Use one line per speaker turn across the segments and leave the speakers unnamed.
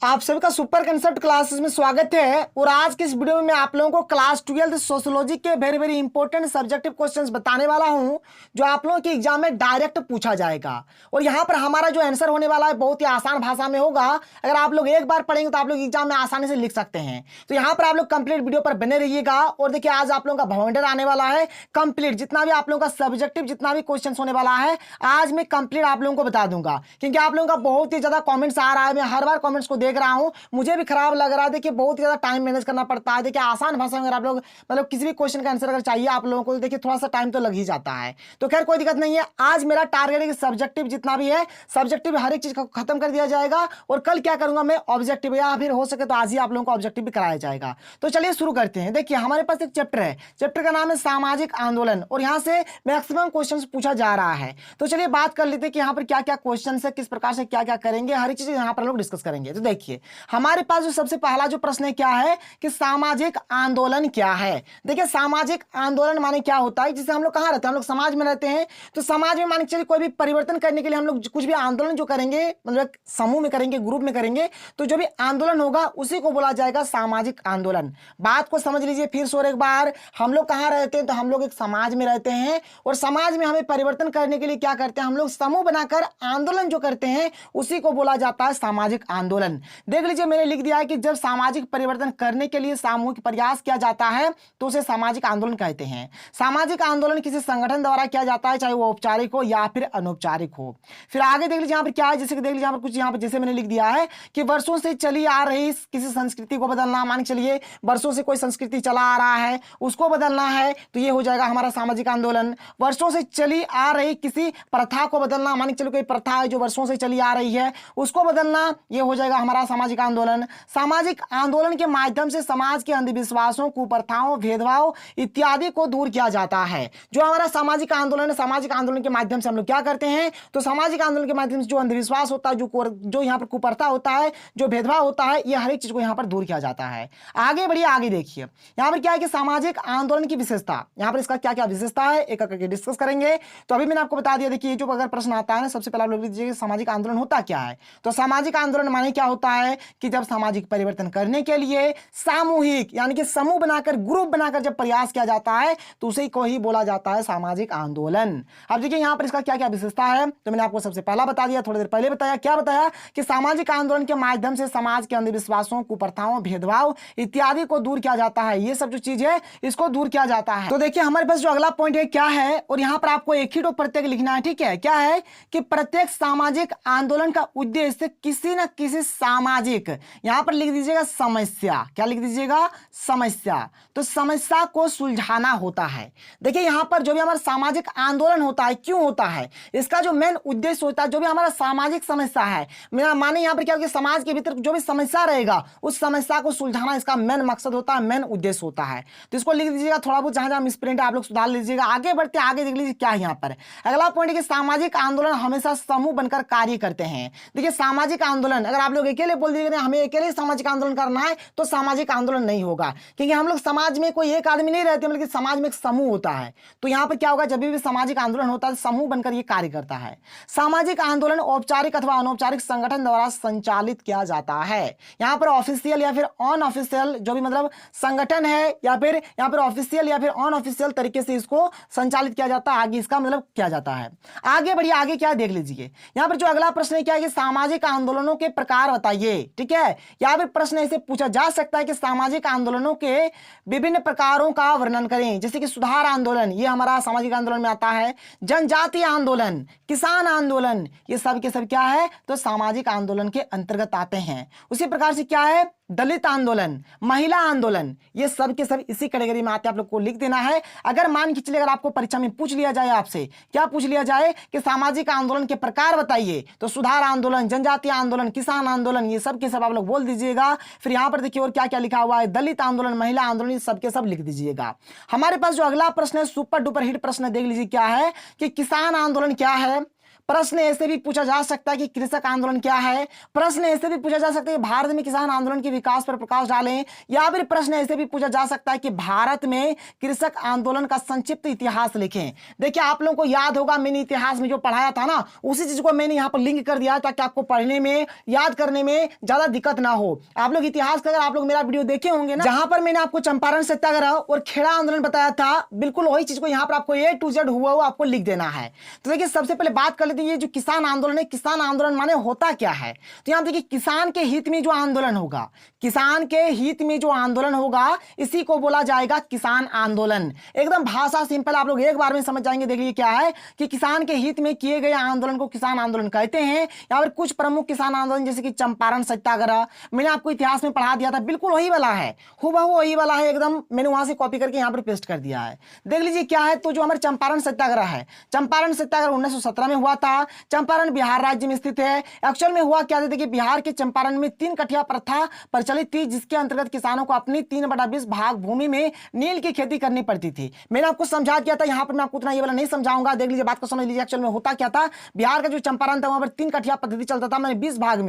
आप सभी का सुपर कंसेप्ट क्लासेस में स्वागत है। और आज की इस वीडियो में मैं आप लोगों को क्लास 12 सोशियोलॉजी के very very important subjective questions बताने वाला हूं, जो आप लोगों के एग्जाम में डायरेक्ट पूछा जाएगा। और यहां पर हमारा जो आंसर होने वाला है बहुत ही आसान भाषा में होगा। अगर आप लोग एक बार पढ़ेंगे तो आप लोग एग्जाम में आसानी से लिख सकते हैं। तो यहाँ पर आप लोग कंप्लीट वीडियो पर बने रहिएगा। और देखिए आज आप लोगों का भवंडर आने वाला है कंप्लीट, जितना भी आप लोगों का सब्जेक्टिव जितना भी क्वेश्चन होने वाला है आज मैं कंप्लीट आप लोगों को बता दूंगा। क्योंकि आप लोगों का बहुत ही ज्यादा कॉमेंट्स आ रहा है, मैं हर बार कॉमेंट्स को देख रहा हूं, मुझे भी खराब लग रहा है। देखिए बहुत ही ज्यादा टाइम मैनेज करना पड़ता है। देखिए आसान भाषा में अगर आप लोग मतलब किसी भी क्वेश्चन का आंसर अगर चाहिए आप लोगों को, तो देखिए थोड़ा सा टाइम तो लग ही जाता है। तो खैर कोई दिक्कत नहीं है। आज मेरा टारगेट है कि सब्जेक्टिव जितना भी है सब्जेक्टिव हर एक चीज को खत्म कर दिया जाएगा। और कल क्या करूंगा मैं ऑब्जेक्टिव, या फिर हो सके तो आज ही आप लोगों को ऑब्जेक्टिव भी कराया जाएगा। तो चलिए शुरू करते हैं। देखिए हमारे पास एक चैप्टर है, चैप्टर का नाम है सामाजिक आंदोलन, और यहाँ से मैक्सिमम क्वेश्चन पूछा जा रहा है। तो चलिए बात कर लेते हैं कि यहाँ पर क्या क्या क्वेश्चन है, किस प्रकार से क्या क्या करेंगे, हर एक चीज यहाँ पर लोग डिस्कस करेंगे। तो देखिए हमारे पास जो सबसे पहला जो प्रश्न है क्या है कि सामाजिक आंदोलन क्या है। देखिए सामाजिक आंदोलन माने क्या होता है, जिसे हम लोग कहाँ रहते हैं, हम लोग समाज में रहते हैं। तो समाज में माने चलिए कोई भी परिवर्तन करने के लिए हम लोग कुछ भी आंदोलन जो करेंगे, मतलब समूह में करेंगे, ग्रुप में करेंगे, तो जो भी आंदोलन होगा उसी को बोला जाएगा सामाजिक आंदोलन। बात को समझ लीजिए फिर से और एक बार। हम लोग कहाँ रहते हैं, तो हम लोग एक समाज में रहते हैं। और समाज में हमें परिवर्तन करने के लिए क्या करते हैं, हम लोग समूह बनाकर आंदोलन जो करते हैं उसी को बोला जाता है सामाजिक आंदोलन। देख लीजिए मैंने लिख दिया है कि जब सामाजिक परिवर्तन करने के लिए सामूहिक प्रयास किया जाता है तो उसे सामाजिक आंदोलन कहते हैं। सामाजिक आंदोलन किसी संगठन द्वारा किया जाता है, चाहे वो औपचारिक हो या फिर अनौपचारिक हो। फिर आगे देख लीजिए यहाँ पर क्या है, जैसे कि देख लीजिए यहाँ पर कुछ यहाँ पर जैसे मैंने लिख दिया है कि वर्षों से चली आ रही किसी संस्कृति को बदलना। मान के चलिए वर्षों से कोई संस्कृति चला आ रहा है उसको बदलना है, तो ये हो जाएगा हमारा सामाजिक आंदोलन। वर्षों से चली आ रही किसी प्रथा को बदलना, मान के चलो कोई प्रथा है जो वर्षों से चली आ रही है उसको बदलना, ये हो जाएगा हमारा सामाजिक आंदोलन। सामाजिक आंदोलन के माध्यम से समाज के अंधविश्वासों, कुप्रथाओं, भेदभाव इत्यादि को दूर किया जाता है। जो हमारा सामाजिक आंदोलन है, सामाजिक आंदोलन के माध्यम से हम लोग क्या करते हैं, तो सामाजिक आंदोलन के माध्यम से जो अंधविश्वास होता है, जो यहाँ पर कुप्रथा होता है, जो भेदभाव होता है, ये हर एक चीज को यहाँ पर दूर किया जाता है। आगे बढ़िए, आगे देखिए यहाँ पर क्या है कि सामाजिक आंदोलन की विशेषता, यहाँ पर इसका क्या क्या विशेषता है एक करके डिस्कस करेंगे। तो अभी मैंने आपको बता दिया। देखिए जो अगर प्रश्न आता है ना, सबसे पहले आप लोग लीजिए सामाजिक आंदोलन होता क्या है। तो सामाजिक आंदोलन माने क्या होता है कि जब सामाजिक परिवर्तन करने के लिए सामूहिक यानी कि समूह बनाकर, ग्रुप बनाकर जब प्रयास किया जाता है तो उसे को ही बोला जाता है सामाजिक आंदोलन। अब देखिए यहाँ पर इसका क्या क्या विशेषता है, तो मैंने आपको सबसे पहला बता दिया, थोड़ी देर पहले बताया। क्या बताया कि सामाजिक आंदोलन के माध्यम से समाज के अंधविश्वासों, कुप्रथाओं, भेदभाव इत्यादि को दूर किया जाता है। ये सब जो चीज है इसको दूर किया जाता है। तो देखिए हमारे पास जो अगला पॉइंट है क्या है, और यहाँ पर आपको एक ही तो प्रत्येक लिखना है, ठीक है। क्या है कि प्रत्येक सामाजिक आंदोलन का उद्देश्य किसी न किसी सामाजिक, यहां पर लिख दीजिएगा समस्या, क्या लिख दीजिएगा, समस्या, तो समस्या को सुलझाना होता है। देखिए यहां पर जो भी हमारा सामाजिक आंदोलन होता है, क्यों होता है, इसका जो मेन उद्देश्य होता है, जो भी हमारा सामाजिक समस्या है, मेरा माने यहां पर क्या होगा, समाज के भीतर जो भी समस्या रहेगा उस समस्या को सुलझाना इसका मेन मकसद होता है, मेन उद्देश्य होता है। तो इसको लिख दीजिएगा, थोड़ा बहुत जहां जहां मिसप्रिंट आप लोग सुधार लीजिएगा। आगे बढ़ते आगे देख लीजिए क्या है यहाँ पर अगला पॉइंट है कि सामाजिक आंदोलन हमेशा समूह बनकर कार्य करते हैं। देखिए सामाजिक आंदोलन अगर आप लोग अकेले बोल दीजिए हमें अकेले सामाजिक आंदोलन करना है तो सामाजिक आंदोलन नहीं होगा, क्योंकि हम लोग समाज में कोई एक आदमी नहीं रहते, बल्कि समाज में एक समूह होता है। तो यहाँ पर क्या होगा, जब भी सामाजिक आंदोलन होता है समूह बनकर ये कार्य करता है। सामाजिक आंदोलन औपचारिक अथवा अनौपचारिक संगठन द्वारा संचालित किया जाता है। यहाँ पर ऑफिशियल या फिर अनऑफिशियल जो भी मतलब संगठन है, या फिर यहाँ पर ऑफिशियल या फिर अनऑफिशियल तरीके से इसको संचालित किया जाता है, आगे इसका मतलब किया जाता है। आगे बढ़िए, आगे क्या देख लीजिए यहाँ पर जो अगला प्रश्न है क्या है कि सामाजिक आंदोलनों के प्रकार बताइए, ठीक है। यहाँ पर प्रश्न ऐसे पूछा जा सकता है कि सामाजिक आंदोलनों के विभिन्न प्रकारों का वर्णन करें, जैसे कि सुधार आंदोलन, ये हमारा सामाजिक आंदोलन में आता है। जनजातीय आंदोलन, किसान आंदोलन, ये सब के सब क्या है, तो सामाजिक आंदोलन के अंतर्गत आते हैं। उसी प्रकार से क्या है, दलित आंदोलन, महिला आंदोलन, ये सब के सब इसी कैटेगरी में आते हैं। आप लोग को लिख देना है। अगर मान के चलिए अगर आपको परीक्षा में पूछ लिया जाए, आपसे क्या पूछ लिया जाए कि सामाजिक आंदोलन के प्रकार बताइए, तो सुधार आंदोलन, जनजातीय आंदोलन, किसान आंदोलन, ये सब के सब आप लोग बोल दीजिएगा। फिर यहाँ पर देखिए और क्या क्या लिखा हुआ है, दलित आंदोलन, महिला आंदोलन, ये सब के सब लिख दीजिएगा। हमारे पास जो अगला प्रश्न है सुपर डुपर हिट प्रश्न देख लीजिए क्या है कि किसान आंदोलन क्या है, प्रश्न ऐसे भी पूछा जा सकता है कि कृषक आंदोलन क्या है। प्रश्न ऐसे भी पूछा जा सकता है कि भारत में किसान आंदोलन के विकास पर प्रकाश डालें, या फिर प्रश्न ऐसे भी पूछा जा सकता है कि भारत में कृषक आंदोलन का संक्षिप्त इतिहास लिखें। देखिए आप लोगों को याद होगा मैंने इतिहास में जो पढ़ाया था ना, उसी चीज को मैंने यहाँ पर लिंक कर दिया ताकि आपको पढ़ने में याद करने में ज्यादा दिक्कत ना हो। आप लोग इतिहास का अगर आप लोग मेरा वीडियो देखे होंगे ना, जहां पर मैंने आपको चंपारण सत्याग्रह और खेड़ा आंदोलन बताया था, बिल्कुल वही चीज को यहाँ पर आपको A to Z हुआ आपको लिख देना है। तो देखिए सबसे पहले बात कर लेते हैं ये जो किसान आंदोलन है, किसान आंदोलन माने होता क्या है। तो यहाँ देखिए किसान के हित में जो आंदोलन होगा, किसान के हित में जो आंदोलन होगा इसी को बोला जाएगा किसान आंदोलन। एकदम भाषा सिंपल, आप लोग एक बार में समझ जाएंगे। देख लीजिए क्या है कि किसान के हित में किए गए आंदोलन को किसान आंदोलन कहते हैं। यहाँ पर कुछ प्रमुख किसान आंदोलन जैसे कि चंपारण सत्याग्रह मैंने आपको इतिहास में पढ़ा दिया था, बिल्कुल वही वाला है, हुबहू वही वाला है एकदम, मैंने वहां से कॉपी करके यहाँ पर पेस्ट कर दिया है। देख लीजिए क्या है, तो जो हमारे चंपारण सत्याग्रह है, चंपारण सत्याग्रह 1917 में हुआ था। चंपारण बिहार राज्य में स्थित है। एक्चुअल में हुआ क्या था कि बिहार के चंपारण में 3 कठिया प्रथा प्रचलित थी, जिसके अंतर्गत किसानों को अपनी 3/20 भाग भूमि में नील की खेती करनी पड़ती थी। मैंने आपको समझा दिया था, यहाँ पर मैं आपको उतना ये वाला नहीं समझाऊंगा। देख लीजिए बात को समझ लीजिए। एक्चुअल में होता क्या था, बिहार का जो चंपारण था वहां पर 3 कठिया पद्धति चलता था, मैंने 20 भाग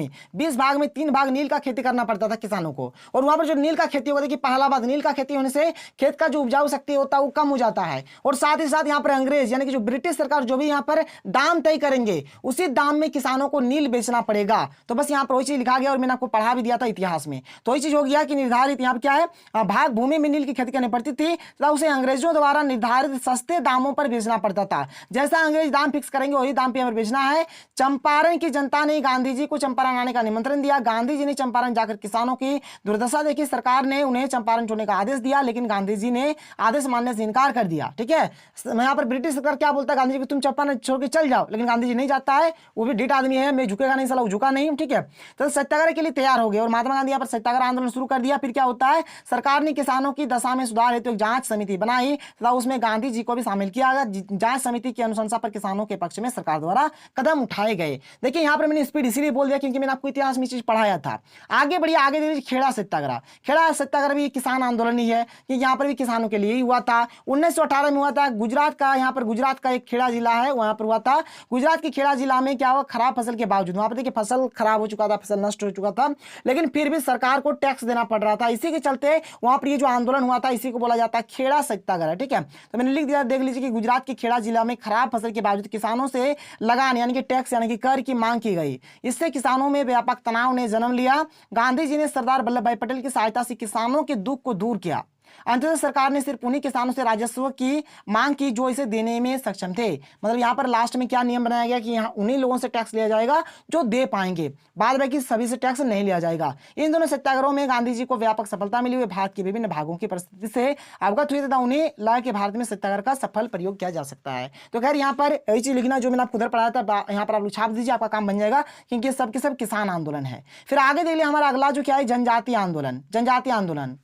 में 3 भाग नील का खेती करना पड़ता था किसानों को। और वहां पर जो नील का खेती होता है कि पहला बात, नील का खेती होने से खेत का जो उपजाऊ शक्ति होता है वो कम हो जाता है। और साथ ही साथ यहाँ पर अंग्रेज यानी कि जो ब्रिटिश सरकार जो भी यहाँ पर दाम तय करेंगे उसी दाम में किसानों को नील बेचना पड़ेगा। तो बस यहाँ पर वही चीज लिखा गया और मैंने आपको पढ़ा भी दिया था इतिहास में। तो वही चीज हो गया कि निर्धारित यहाँ पर क्या है, भाग भूमि में नील की खेती करनी पड़ती थी तथा उसे अंग्रेजों द्वारा निर्धारित सस्ते दामों पर बेचना पड़ता था। जैसा अंग्रेज दाम फिक्स करेंगे वही दाम पे हमें बेचना है। चंपारण की जनता ने गांधी जी को चंपारण आने का निमंत्रण दिया। गांधी जी ने चंपारण जाकर किसानों की दुर्दशा देखी। सरकार ने उन्हें चंपारण छोड़ने का आदेश दिया, लेकिन गांधी जी ने आदेश मानने से इनकार कर दिया। ठीक है, यहाँ पर ब्रिटिश सरकार क्या बोलता है गांधी जी को, तुम चंपारण छोड़ के चल जाओ, लेकिन गांधी जी नहीं जाता है, वो भी ढीठ आदमी है, मैं झुकेगा नहीं, साला वो झुका नहीं। ठीक है, तो सत्याग्रह के लिए तैयार हो गए और महात्मा गांधी यहाँ पर सत्याग्रह आंदोलन शुरू कर दिया। फिर क्या होता है, सरकार ने किसानों की दशा में सुधार हेतु एक जांच समिति बनाई तथा उसमें गांधी जी को भी शामिल किया गया। जांच समिति की अनुशंसा पर किसानों के पक्ष में सरकार द्वारा कदम उठाए गए। देखिए यहाँ पर मैंने स्पीड इसीलिए बोल दिया क्योंकि मैंने आपको इतिहास में चीज पढ़ाया था। आगे बढ़िए, आगे देखिए खेड़ा सत्याग्रह। खेड़ा सत्याग्रह भी किसान आंदोलन ही है कि यहाँ पर भी किसानों के लिए ही हुआ था। 1918 में हुआ था। गुजरात का, यहाँ पर गुजरात का एक खेड़ा जिला है, वहां पर हुआ था। गुजरात के खेड़ा जिला में क्या हुआ, खराब फसल के बावजूद वहां पर देखिए फसल खराब हो चुका था, फसल नष्ट हो चुका था, लेकिन फिर भी सरकार को टैक्स देना पड़ रहा था। इसी के चलते वहां पर ये जो आंदोलन हुआ था इसी को बोला जाता है खेड़ा सत्याग्रह। ठीक है, तो मैंने लिख दिया, देख लीजिए कि गुजरात के खेड़ा जिला में खराब फसल के बावजूद किसानों से लगान यानी कि टैक्स यानी कि कर की मांग की गई। इससे किसानों में व्यापक तनाव ने जन्म लिया। गांधी जी ने सरदार वल्लभ भाई पटेल की सहायता से किसानों के दुख को दूर किया। अंततः सरकार ने सिर्फ उन्हीं किसानों से राजस्व की मांग की जो इसे देने में सक्षम थे। मतलब यहाँ पर लास्ट में क्या नियम बनाया गया कि यहाँ उन्हीं लोगों से टैक्स लिया जाएगा जो दे पाएंगे, बाद बाकी सभी से टैक्स नहीं लिया जाएगा। इन दोनों सत्याग्रहों में गांधी जी को व्यापक सफलता मिली। हुई भारत के विभिन्न भागों की परिस्थिति से अवगत हुए तथा उन्हें लगा कि भारत में सत्याग्रह का सफल प्रयोग किया जा सकता है। तो खैर यहाँ पर यही चीज लिखना जो मैंने आपको उधर पढ़ाया था, यहाँ पर आप लोग छाप दीजिए, आपका काम बन जाएगा क्योंकि सब के सब किसान आंदोलन है। फिर आगे देख लिया हमारा अगला जो क्या है, जनजातीय आंदोलन। जनजातीय आंदोलन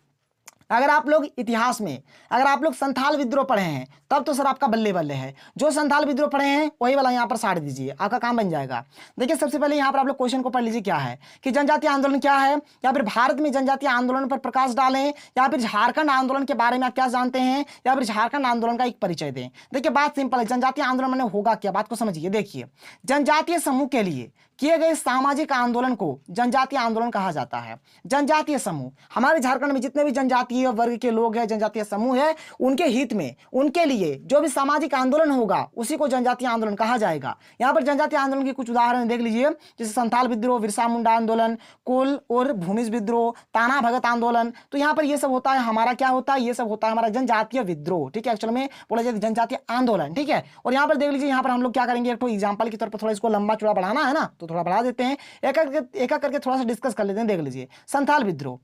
अगर आप लोग इतिहास में अगर आप लोग संथाल विद्रोह पढ़े हैं तब तो सर आपका बल्ले बल्ले है। जो संथाल विद्रोह पढ़े हैं वही वाला यहाँ पर साड़ दीजिए, आपका काम बन जाएगा। देखिए सबसे पहले यहाँ पर आप लोग क्वेश्चन को पढ़ लीजिए क्या है कि जनजातीय आंदोलन क्या है, या फिर भारत में जनजातीय आंदोलन पर प्रकाश डालें, या फिर झारखंड आंदोलन के बारे में आप क्या जानते हैं, या फिर झारखंड आंदोलन का एक परिचय दें। देखिए बात सिंपल है, जनजातीय आंदोलन मैंने होगा क्या, बात को समझिए। देखिए जनजातीय समूह के लिए किए गए सामाजिक आंदोलन को जनजातीय आंदोलन कहा जाता है। जनजातीय समूह, हमारे झारखंड में जितने भी जनजातीय वर्ग के लोग हैं, जनजातीय समूह है, उनके हित में उनके लिए जो भी सामाजिक आंदोलन होगा उसी को जनजातीय आंदोलन कहा जाएगा। यहाँ पर जनजातीय आंदोलन के कुछ उदाहरण देख लीजिए, जैसे संथाल विद्रोह, बिरसा मुंडा आंदोलन, कोल और भूमिज विद्रोह, ताना भगत आंदोलन। तो यहाँ पर ये सब होता है हमारा क्या होता है, ये सब होता है हमारा जनजातीय विद्रोह। ठीक है, एक्चुअल में बोला जाए जनजातीय आंदोलन। ठीक है, और यहाँ पर देख लीजिए, यहाँ पर हम लोग क्या करेंगे, एक तो एग्जाम्पल के तौर पर थोड़ा इसको लंबा चौड़ा बढ़ाना है ना, तो थोड़ा बढ़ा देते हैं, एक एक करके थोड़ा सा डिस्कस कर लेते हैं। देख लीजिए संथाल विद्रोह,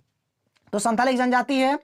तो संथाल एक जनजाति है,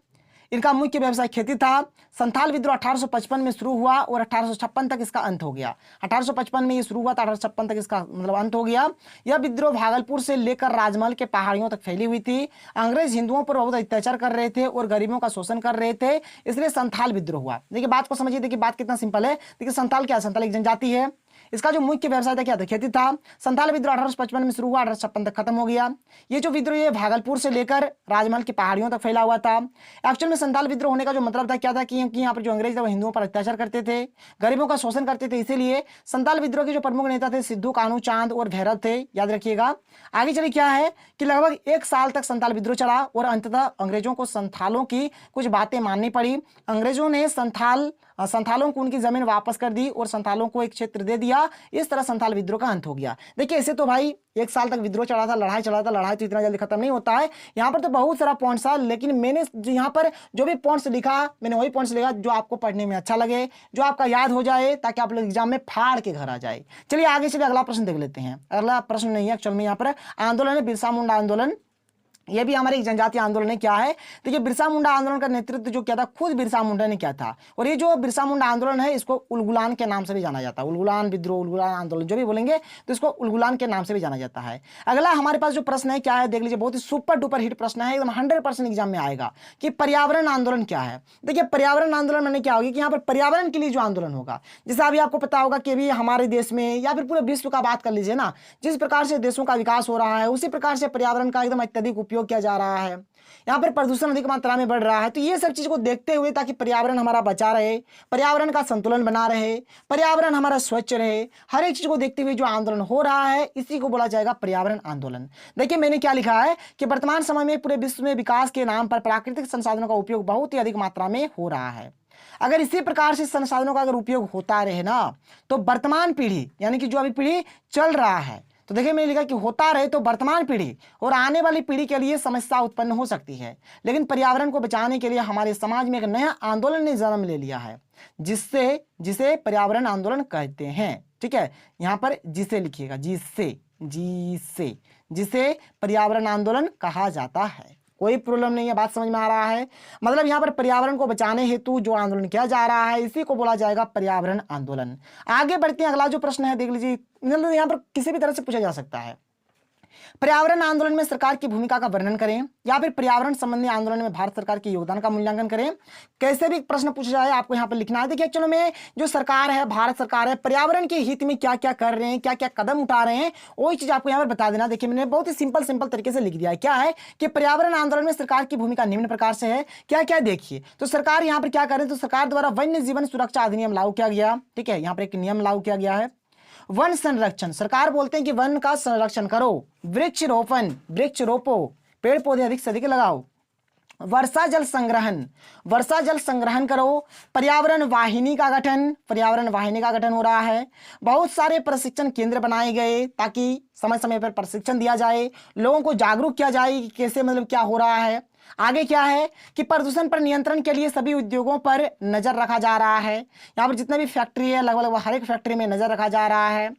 इनका मुख्य व्यवसाय खेती था। संथाल विद्रोह 1855 में शुरू हुआ और 1856 तक इसका अंत हो गया। 1855 में ये शुरू हुआ था, 1856 तक इसका मतलब अंत हो गया। यह विद्रोह भागलपुर से लेकर राजमहल के पहाड़ियों तक फैली हुई थी। अंग्रेज हिंदुओं पर बहुत अत्याचार कर रहे थे और गरीबों का शोषण कर रहे थे, इसलिए संथाल विद्रोह हुआ। देखिए बात को समझिए, देखिए बात कितना सिंपल है। देखिए संथाल क्या है, संथाल एक जनजाति है, इसका जो मुख्य व्यवसाय था क्या था, खेती था। संथाल विद्रोह 1855 में शुरू हुआ, 1856 तक खत्म हो गया। ये जो विद्रोह ये भागलपुर से लेकर राजमहल की पहाड़ियों तक फैला हुआ था। एक्चुअल में संथाल विद्रोह होने का जो मतलब था क्या था कि यहाँ पर जो अंग्रेज थे वो हिंदुओं पर अत्याचार करते थे, गरीबों का शोषण करते थे, इसीलिए संथाल विद्रोह के जो प्रमुख नेता थे सिद्धू कान्हू चांद और भैरव थे, याद रखिएगा। आगे चलिए क्या है कि लगभग 1 साल तक संथाल विद्रोह चला और अंततः अंग्रेजों को संथालों की कुछ बातें माननी पड़ी। अंग्रेजों ने संथालों को उनकी जमीन वापस कर दी और संथालों को एक क्षेत्र दे दिया। इस तरह संथाल विद्रोह का अंत हो गया। देखिए ऐसे तो भाई 1 साल तक विद्रोह चला था, लड़ाई चला था, लड़ाई तो इतना जल्दी खत्म नहीं होता है। यहाँ पर तो बहुत सारा पॉइंट्स था, लेकिन मैंने यहाँ पर जो भी पॉइंट्स लिखा मैंने वही पॉइंट्स लिखा जो आपको पढ़ने में अच्छा लगे, जो आपका याद हो जाए, ताकि आप लोग एग्जाम में फाड़ के घर आ जाए। चलिए आगे चलिए अगला प्रश्न देख लेते हैं। अगला प्रश्न नहीं है एक्चुअल में, यहाँ पर आंदोलन है बिरसा मुंडा आंदोलन। ये भी हमारे एक जनजातीय आंदोलन है। क्या है, देखिए बिरसा मुंडा आंदोलन का नेतृत्व जो किया था खुद बिरसा मुंडा ने किया था। और ये जो बिरसा मुंडा आंदोलन है इसको उलगुलान के नाम से भी जाना जाता है। उलगुलान विद्रोह, उलगुलान आंदोलन जो भी बोलेंगे तो इसको उलगुलान के नाम से भी जाना जाता है। अगला हमारे पास जो प्रश्न है क्या है देख लीजिए, बहुत ही सुपर डुपर हिट प्रश्न है, एकदम 100% एग्जाम में आएगा कि पर्यावरण आंदोलन क्या है। देखिए पर्यावरण आंदोलन मैंने क्या होगी कि यहाँ पर पर्यावरण के लिए जो आंदोलन होगा, जैसे अभी आपको पता होगा कि अभी हमारे देश में या फिर पूरे विश्व का बात कर लीजिए ना, जिस प्रकार से देशों का विकास हो रहा है उसी प्रकार से पर्यावरण का एकदम अत्यधिक उपयोग किया जा रहा है। यहाँ पर प्रदूषण अधिक मात्रा में बढ़ रहा है। तो ये सब चीज को देखते हुए ताकि पर्यावरण हमारा बचा रहे, पर्यावरण का संतुलन बना रहे, पर्यावरण हमारा स्वच्छ रहे, हर एक चीज को देखते हुए जो आंदोलन हो रहा है इसी को बोला जाएगा पर्यावरण आंदोलन। देखिए मैंने क्या लिखा है कि वर्तमान समय में पूरे विश्व में विकास के नाम पर प्राकृतिक संसाधनों का उपयोग बहुत ही अधिक मात्रा में हो रहा है। अगर इसी प्रकार से संसाधनों का अगर उपयोग होता रहे ना तो वर्तमान पीढ़ी यानी कि जो अभी पीढ़ी चल रहा है, तो देखिए मैंने लिखा कि होता रहे तो वर्तमान पीढ़ी और आने वाली पीढ़ी के लिए समस्या उत्पन्न हो सकती है। लेकिन पर्यावरण को बचाने के लिए हमारे समाज में एक नया आंदोलन ने जन्म ले लिया है जिसे पर्यावरण आंदोलन कहते हैं। ठीक है, यहाँ पर जिसे लिखिएगा, जिसे पर्यावरण आंदोलन कहा जाता है। कोई प्रॉब्लम नहीं है, बात समझ में आ रहा है। मतलब यहाँ पर पर्यावरण को बचाने हेतु जो आंदोलन किया जा रहा है इसी को बोला जाएगा पर्यावरण आंदोलन। आगे बढ़ते हैं, अगला जो प्रश्न है देख लीजिए, मतलब यहाँ पर किसी भी तरह से पूछा जा सकता है। पर्यावरण आंदोलन में सरकार की भूमिका का वर्णन करें या फिर पर्यावरण संबंधी आंदोलन में भारत सरकार के योगदान का मूल्यांकन करें। कैसे भी प्रश्न पूछा जाए आपको यहाँ पर लिखना है। देखिए एक्चुअली में जो सरकार है, भारत सरकार है, पर्यावरण के हित में क्या क्या कर रहे हैं, क्या क्या कदम उठा रहे हैं, वही चीज आपको यहाँ पर बता देना। देखिए मैंने बहुत ही सिंपल तरीके से लिख दिया है। क्या है कि पर्यावरण आंदोलन में सरकार की भूमिका निम्न प्रकार से है। क्या क्या देखिए, तो सरकार यहाँ पर क्या कर रहे हैं, तो सरकार द्वारा वन्य जीवन सुरक्षा अधिनियम लागू किया गया। ठीक है, यहाँ पर एक नियम लागू किया गया है। वन संरक्षण, सरकार बोलते हैं कि वन का संरक्षण करो। वृक्ष रोपो, पेड़ पौधे अधिक से अधिक लगाओ। वर्षा जल संग्रहण करो। पर्यावरण वाहिनी का गठन हो रहा है। बहुत सारे प्रशिक्षण केंद्र बनाए गए ताकि समय समय पर प्रशिक्षण दिया जाए, लोगों को जागरूक किया जाए कि कैसे मतलब क्या हो रहा है। आगे क्या है कि प्रदूषण पर नियंत्रण के लिए सभी उद्योगों पर नजर रखा जा रहा है। यहाँ पर जितने भी फैक्ट्री है लगभग हर एक फैक्ट्री में नजर रखा जा रहा है।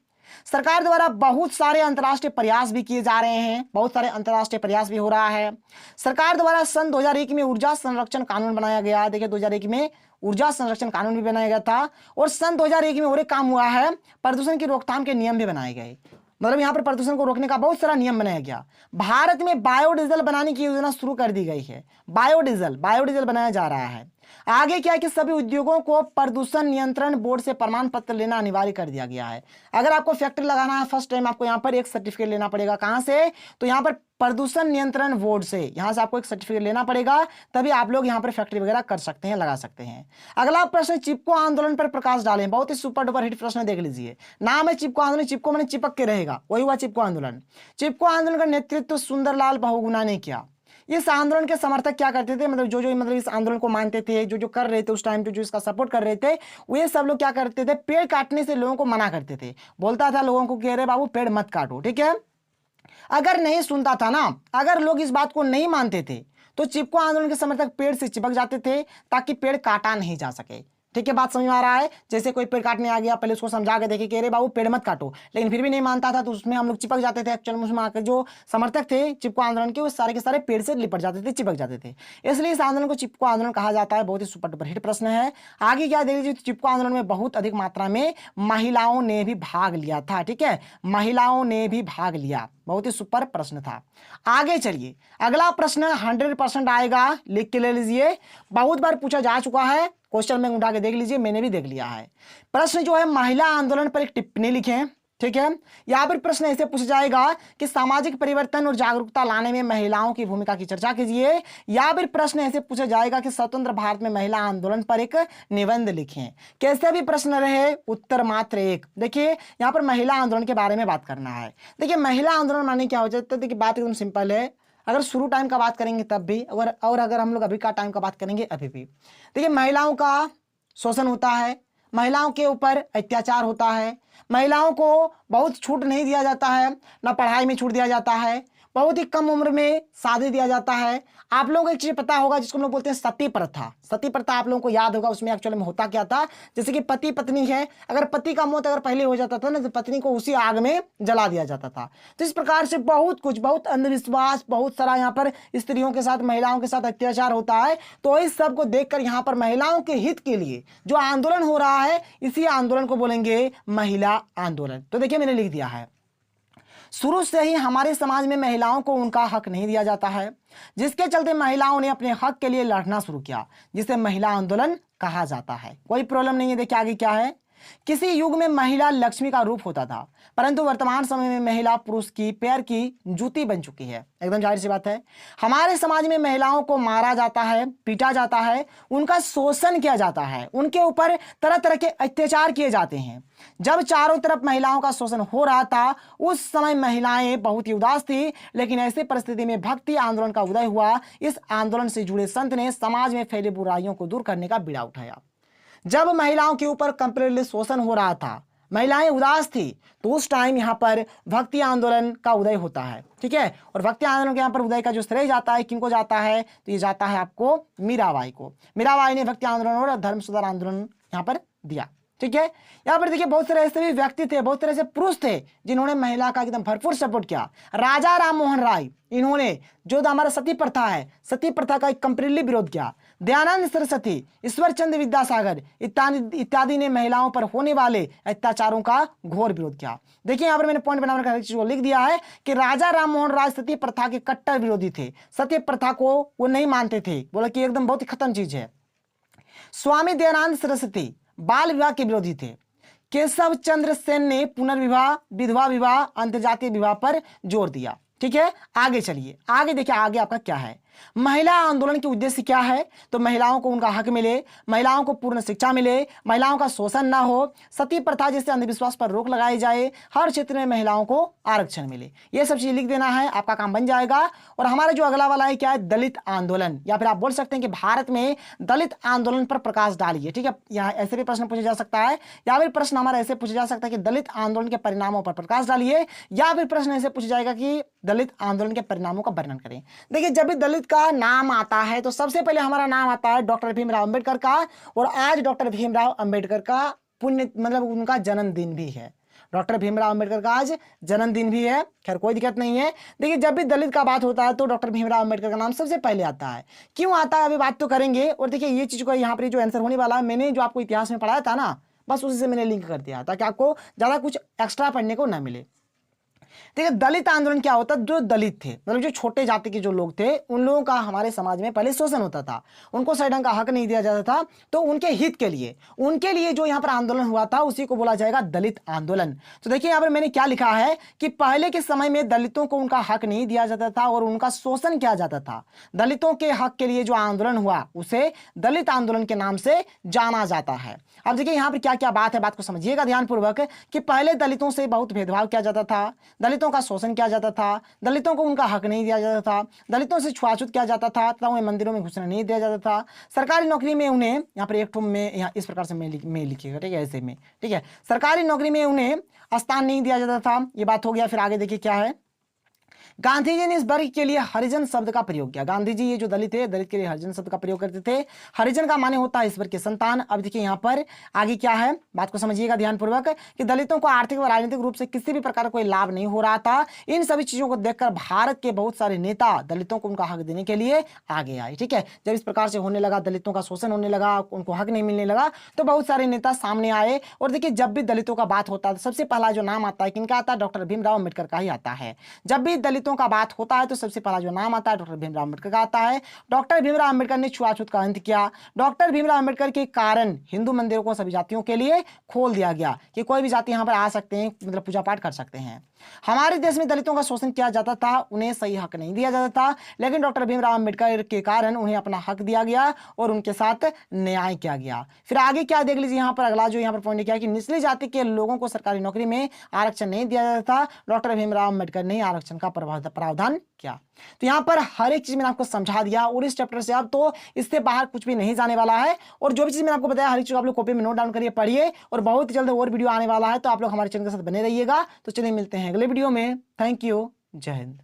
सरकार द्वारा बहुत सारे अंतर्राष्ट्रीय प्रयास भी किए जा रहे हैं, बहुत सारे अंतर्राष्ट्रीय प्रयास भी हो रहा है। सरकार द्वारा सन 2001 में ऊर्जा संरक्षण कानून बनाया गया। देखिए 2001 में ऊर्जा संरक्षण कानून भी बनाया गया था और सन 2001 में और एक काम हुआ है, प्रदूषण की रोकथाम के नियम भी बनाए गए। मतलब यहाँ पर प्रदूषण को रोकने का बहुत सारा नियम बनाया गया। भारत में बायोडीजल बनाने की योजना शुरू कर दी गई है। बायोडीजल बनाया जा रहा है। आगे क्या है कि सभी उद्योगों को प्रदूषण नियंत्रण बोर्ड से प्रमाण पत्र लेना अनिवार्य कर दिया गया है। अगर आपको फैक्ट्री लगाना है फर्स्ट टाइम आपको यहाँ पर एक सर्टिफिकेट लेना पड़ेगा। कहाँ से, तो यहाँ पर प्रदूषण नियंत्रण बोर्ड से, यहाँ से आपको एक सर्टिफिकेट लेना पड़ेगा, तभी आप लोग यहाँ पर फैक्ट्री वगैरह कर सकते हैं, लगा सकते हैं। अगला प्रश्न, चिपको आंदोलन पर प्रकाश डालें। बहुत ही सुपर डुपर हिट प्रश्न देख लीजिए। नाम है चिपको आंदोलन, चिपको मैंने चिपक के रहेगा, वही हुआ चिपको आंदोलन। चिपको आंदोलन का नेतृत्व सुंदरलाल बहुगुणा ने किया। इस आंदोलन के समर्थक क्या करते थे, मतलब जो मतलब इस आंदोलन को मानते थे, जो कर रहे थे उस टाइम पे, जो इसका सपोर्ट कर रहे थे, वे सब लोग क्या करते थे, पेड़ काटने से लोगों को मना करते थे। बोलता था लोगों को, कह रहे बाबू पेड़ मत काटो। ठीक है, अगर नहीं सुनता था ना, अगर लोग इस बात को नहीं मानते थे तो चिपको आंदोलन के समर्थक पेड़ से चिपक जाते थे ताकि पेड़ काटा नहीं जा सके। ठीक है, बात समझ में आ रहा है। जैसे कोई पेड़ काटने आ गया, पहले उसको समझा के देखे कि अरे बाबू पेड़ मत काटो, लेकिन फिर भी नहीं मानता था तो उसमें हम लोग चिपक जाते थे। एक्चुअल में उसमें आकर जो समर्थक थे चिपको आंदोलन के, वो सारे के सारे पेड़ से लिपट जाते थे, चिपक जाते थे। इसलिए इस आंदोलन को चिपको आंदोलन कहा जाता है। बहुत ही सुपर डुपर हिट प्रश्न है। आगे क्या देख लीजिए, चिपको आंदोलन में बहुत अधिक मात्रा में महिलाओं ने भी भाग लिया था। ठीक है, महिलाओं ने भी भाग लिया। बहुत ही सुपर प्रश्न था। आगे चलिए, अगला प्रश्न 100% आएगा, लिख के ले लीजिए। बहुत बार पूछा जा चुका है, क्वेश्चन बैंक उठा के देख लीजिए, मैंने भी देख लिया है। प्रश्न जो है महिला आंदोलन पर एक टिप्पणी लिखें, ठीक है। यहाँ पर प्रश्न ऐसे पूछा जाएगा कि सामाजिक परिवर्तन और जागरूकता लाने में महिलाओं की भूमिका की चर्चा कीजिए। या फिर प्रश्न ऐसे पूछा जाएगा कि स्वतंत्र भारत में महिला आंदोलन पर एक निबंध लिखें। कैसे भी प्रश्न रहे, उत्तर मात्र एक। देखिए यहाँ पर महिला आंदोलन के बारे में बात करना है। देखिए महिला आंदोलन माने क्या हो जाता है, देखिए बात एकदम सिंपल है। अगर शुरू टाइम का बात करेंगे तब भी, और अगर हम लोग अभी का टाइम का बात करेंगे अभी भी। देखिए महिलाओं का शोषण होता है, महिलाओं के ऊपर अत्याचार होता है, महिलाओं को बहुत छूट नहीं दिया जाता है, ना पढ़ाई में छूट दिया जाता है, बहुत ही कम उम्र में शादी दिया जाता है। आप लोगों को एक चीज पता होगा जिसको हम लोग बोलते हैं सती प्रथा। सती प्रथा आप लोगों को याद होगा, उसमें एक्चुअली में होता क्या था, जैसे कि पति पत्नी है, अगर पति का मौत अगर पहले हो जाता था ना तो पत्नी को उसी आग में जला दिया जाता था। तो इस प्रकार से बहुत कुछ, बहुत अंधविश्वास, बहुत सारा यहाँ पर स्त्रियों के साथ, महिलाओं के साथ अत्याचार होता है। तो इस सब को देखकर यहाँ पर महिलाओं के हित के लिए जो आंदोलन हो रहा है, इसी आंदोलन को बोलेंगे महिला आंदोलन। तो देखिए मैंने लिख दिया है, शुरू से ही हमारे समाज में महिलाओं को उनका हक नहीं दिया जाता है, जिसके चलते महिलाओं ने अपने हक के लिए लड़ना शुरू किया, जिसे महिला आंदोलन कहा जाता है। कोई प्रॉब्लम नहीं है। देखिए आगे क्या है, किसी युग में महिला लक्ष्मी का रूप होता था, परंतु वर्तमान समय में महिला पुरुष की पैर की जूती बन चुकी है। एकदम जाहिर सी बात है। हमारे समाज में महिलाओं को मारा जाता है, पीटा जाता है, उनका शोषण किया जाता है, उनके ऊपर तरह तरह के अत्याचार किए जाते हैं। जब चारों तरफ महिलाओं का शोषण हो रहा था, उस समय महिलाएं बहुत ही उदास थी, लेकिन ऐसी परिस्थिति में भक्ति आंदोलन का उदय हुआ। इस आंदोलन से जुड़े संत ने समाज में फैले बुराइयों को दूर करने का बीड़ा उठाया। जब महिलाओं के ऊपर कंप्लीटली शोषण हो रहा था, महिलाएं उदास थी, तो उस टाइम यहाँ पर भक्ति आंदोलन का उदय होता है, ठीक है। और भक्ति आंदोलन के यहाँ पर उदय का जो श्रेय जाता है, किनको जाता है, तो ये जाता है आपको मीराबाई को। मीराबाई ने भक्ति आंदोलन और धर्म सुधार आंदोलन यहाँ पर दिया, ठीक है। यहाँ पर देखिए बहुत सारे ऐसे भी व्यक्ति थे, बहुत सारे ऐसे पुरुष थे जिन्होंने महिला का एकदम भरपूर सपोर्ट किया। राजा राम मोहन राय, इन्होंने जो हमारा सती प्रथा है, सती प्रथा का एक कंप्लीटली विरोध किया। दयानंद सरस्वती, ईश्वर चंद्र विद्यासागर इत्यादि ने महिलाओं पर होने वाले अत्याचारों का घोर विरोध किया। देखिए यहाँ पर मैंने पॉइंट बनाकर हर चीज को लिख दिया है कि राजा राम मोहन राय सती प्रथा के कट्टर विरोधी थे। सती प्रथा को वो नहीं मानते थे, बोला कि एकदम बहुत ही खत्म चीज है। स्वामी दयानंद सरस्वती बाल विवाह के विरोधी थे। केशव चंद्र सेन ने पुनर्विवाह, विधवा विवाह, अंतर्जातीय विवाह पर जोर दिया, ठीक है। आगे चलिए, आगे देखिए आगे आपका क्या है। महिला आंदोलन के उद्देश्य क्या है, तो महिलाओं को उनका हक मिले, महिलाओं को पूर्ण शिक्षा मिले, महिलाओं का शोषण ना हो, सती प्रथा जैसे अंधविश्वास पर रोक लगाई जाए, हर क्षेत्र में महिलाओं को आरक्षण मिले। ये सब चीज लिख देना है, आपका काम बन जाएगा। और हमारा जो अगला वाला है क्या है, दलित आंदोलन, या फिर आप बोल सकते हैं कि भारत में दलित आंदोलन पर प्रकाश डालिए, ठीक है। यहाँ ऐसे भी प्रश्न पूछा जा सकता है, या फिर प्रश्न हमारा ऐसे पूछा जा सकता है कि दलित आंदोलन के परिणामों पर प्रकाश डालिए, या फिर प्रश्न ऐसे पूछा जाएगा कि दलित आंदोलन के परिणामों का वर्णन करें। देखिए जब भी दलित का नाम आता है तो सबसे पहले हमारा नाम आता है डॉक्टर भीमराव अंबेडकर का। और आज डॉक्टर भीमराव अंबेडकर का पुण्य मतलब उनका जन्मदिन भी है। डॉक्टर भीमराव अंबेडकर का आज जन्मदिन भी है। खैर कोई दिक्कत नहीं है। देखिए जब भी दलित का बात होता है तो डॉक्टर भीमराव अंबेडकर का नाम सबसे पहले आता है। क्यों आता है अभी बात तो करेंगे। और देखिए ये चीज को यहाँ पर जो आंसर होने वाला है, मैंने जो आपको इतिहास में पढ़ाया था ना, बस उसी से मैंने लिंक कर दिया ताकि आपको ज्यादा कुछ एक्स्ट्रा पढ़ने को ना मिले। देखिए दलित आंदोलन क्या होता है, जो दलित थे मतलब जो छोटे जाति के जो लोग थे, उन लोगों का हमारे समाज में पहले शोषण होता था, उनको सही ढंग का हक नहीं दिया जाता था। तो उनके हित के लिए, उनके लिए जो यहाँ पर आंदोलन हुआ था उसी को बोला जाएगा दलित आंदोलन। तो देखिए यहाँ पर मैंने क्या लिखा है कि पहले के समय में दलितों को उनका हक नहीं दिया जाता था और उनका शोषण किया जाता था। दलितों के हक के लिए जो आंदोलन हुआ उसे दलित आंदोलन के नाम से जाना जाता है। अब देखिए यहाँ पर क्या क्या बात है, बात को समझिएगा ध्यानपूर्वक कि पहले दलितों से बहुत भेदभाव किया जाता था, दलितों का शोषण किया जाता था, दलितों को उनका हक नहीं दिया जाता था, दलितों से छुआछूत किया जाता था तथा उन्हें मंदिरों में घुसने नहीं दिया जाता था। सरकारी नौकरी में उन्हें यहाँ पर एक ठो में यहाँ इस प्रकार से मैं लिखिएगा, ठीक है, ऐसे में, ठीक है। सरकारी नौकरी में उन्हें स्थान नहीं दिया जाता था, ये बात हो गया। फिर आगे देखिए क्या है, गांधी जी ने इस वर्ग के लिए हरिजन शब्द का प्रयोग किया। गांधी जी ये जो दलित है, दलित के लिए हरिजन शब्द का प्रयोग करते थे। हरिजन का माने होता है ईश्वर के संतान। अब देखिए यहाँ पर आगे क्या है, बात को समझिएगा ध्यानपूर्वक कि दलितों को आर्थिक व राजनीतिक रूप से किसी भी प्रकार कोई लाभ नहीं हो रहा था। इन सभी चीजों को देखकर भारत के बहुत सारे नेता दलितों को उनका हक देने के लिए आगे आए, ठीक है। जब इस प्रकार से होने लगा, दलितों का शोषण होने लगा, उनको हक नहीं मिलने लगा, तो बहुत सारे नेता सामने आए। और देखिए जब भी दलितों का बात होता है सबसे पहला जो नाम आता है किनका आता है, डॉक्टर भीमराव अम्बेडकर का ही आता है। जब भी दलितों दलितों का बात होता है तो सबसे पहला जो नाम आता है डॉक्टर भीमराव अम्बेडकर का आता है। डॉक्टर भीमराव अम्बेडकर ने छुआछूत का अंत किया। डॉक्टर भीमराव अम्बेडकर के कारण हिंदू मंदिरों को सभी जातियों के लिए खोल दिया गया कि कोई भी जाति यहाँ पर आ सकते हैं, मतलब पूजा पाठ कर सकते हैं। हमारे देश में दलितों का शोषण किया जाता था, उन्हें सही हक नहीं दिया जाता था, लेकिन डॉक्टर भीमराव अम्बेडकर के कारण उन्हें अपना हक दिया गया और उनके साथ न्याय किया गया। फिर आगे क्या देख लीजिए, यहाँ पर अगला जो यहाँ पर पॉइंट किया कि निचली जाति के लोगों को सरकारी नौकरी में आरक्षण नहीं दिया जाता था, डॉक्टर भीमराव अम्बेडकर ने आरक्षण का प्रावधान किया। तो यहाँ पर हर एक चीज मैंने आपको समझा दिया और इस चैप्टर से अब तो इससे बाहर कुछ भी नहीं जाने वाला है। और जो भी चीज मैंने आपको बताया हर एक चीज आप लोग कॉपी में नोट डाउन करिए, पढ़िए, और बहुत जल्द और वीडियो आने वाला है, तो आप लोग हमारे चैनल के साथ बने रहिएगा। तो चलिए मिलते हैं अगले वीडियो में। थैंक यू, जय हिंद।